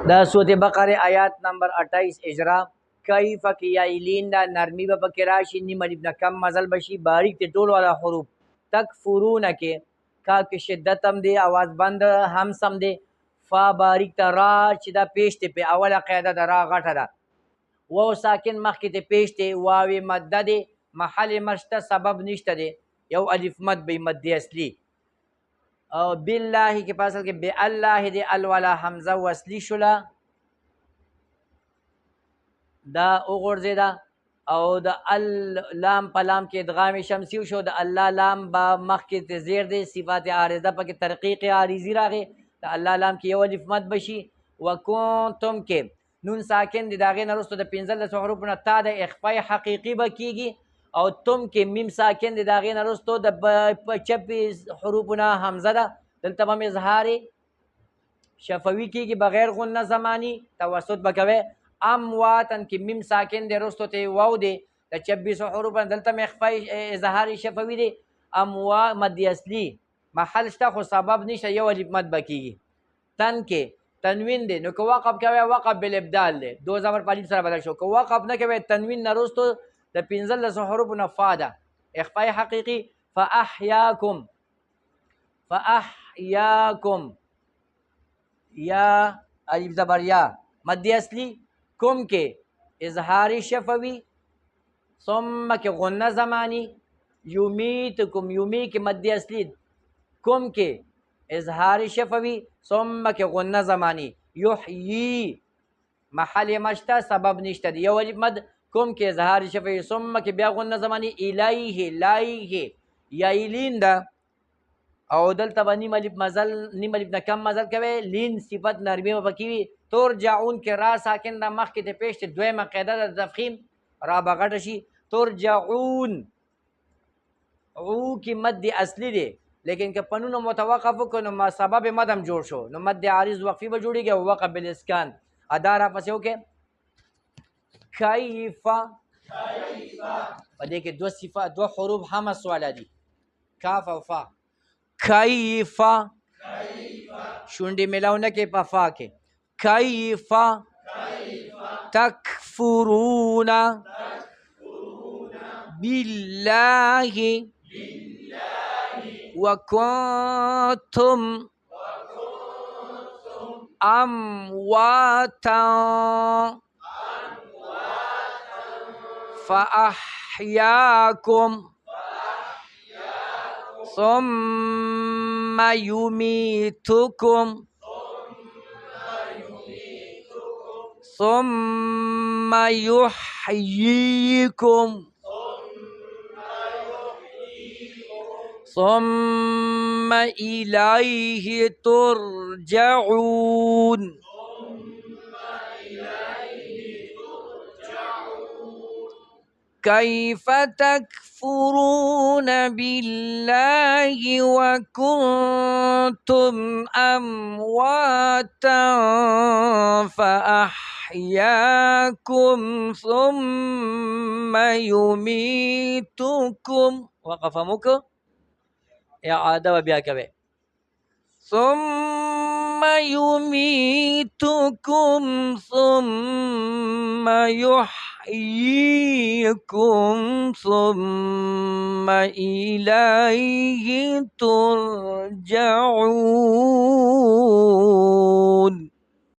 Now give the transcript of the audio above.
دا سورۃ بقره آیات نمبر 28 اجرا. کیف کیایلین دا نرمی با پکی راشی، نیم الف نه کم مزل بشی، باریک تی طول والا حروف. تکفرون کے کا کی شدت هم دی، آواز بند همس هم دی. فا باریک تا را چې دا پیش تی پی اوله قاعده دا را غټه ده. واو ساکن مخکې تی پیش تی، واوی مده دی، محل مشته سبب نشته دی، یو الف مد بی مد اصلی. او بالله کې پاسل کې بی الله دی، الولا حمزه وصلی شولا دا وګرځیدا، او د لام په لام کې ادغام شمسی شو، د الله لام با مخ کې زیر دی، صفات عارضه پکې ترقیق عارضی راغی، د الله لام کې یو الف مد بشي. وکنتم کې نون ساکن دی، داغې نه وروسته د 15 حروفونه تا د اخفای حقیقي به کیږي، او تم کې میم ساکن دی، داغې نه وروسته د 26 حروفونه حمزه ده، دلته به هم اظهار شفوي کیږي بغیر غنه زمانی، توسط به کوي. امواتن کې میم ساکن دی، وروسته ته واو دی، د 26 حروف دلته هم اخفای اظهار شفوي دی. اموا مد اصلي محل شته خو سبب نشته، یو الف مد به کیږي. تن کې تنوین دی، نو که وقف کوي وقف بالابدال دی، دو زبر په الف سره بدل شو. که وقف نه کوي تنوین نه وروسته د 15 حروف نه فا ده، اخفای حقیقي. فاحیاکم یا الف زبر یا مد اصلی. کم کې اظهار شفوي، ثم کې غنه زمانی. یمیتکم یمی کې مد اصلی، کم کې اظهار شفوي، ثم کې غنه زمانی. یحیی محل مشته سبب نشته دی، یو الف مد. کم کې اظهار شفوي، ثم کې بیا غنه زمانی. الیه لایه یایلین ده، او دلته به نیم الف نه کم مزل کوي. لین صفت نرمی به پکې وي. ترجعون کې را ساکن ده، مخکې ته پیش ته دویمه قاعده ده تفخیم، را به غټه شي. ترجعون او کې مد اصلي دی، لیکن که په نونو متوقف وکړو نو سبب مد هم جوړ شو، نو مد عارض وقفي به جوړېږي، او وقف بالاسکان ادا را پسې وکړي. کیف په دې کې دوه حروف حمس والا دي، کاف او فا. کیف شونډې ملاو نه کې په فا کې. کیف تکفرون بالله وکنتم امواتا فاحیاکم ثم یمیتکم ثم یحییکم ثم الیه ترجعون. كيف تكفرون بالله وكنتم أمواتا فأحياكم ثم يميتكم. وقف مكو إعادة وبيا كبه. ثم يميتكم ثم يحييكم ثم إليه ترجعون.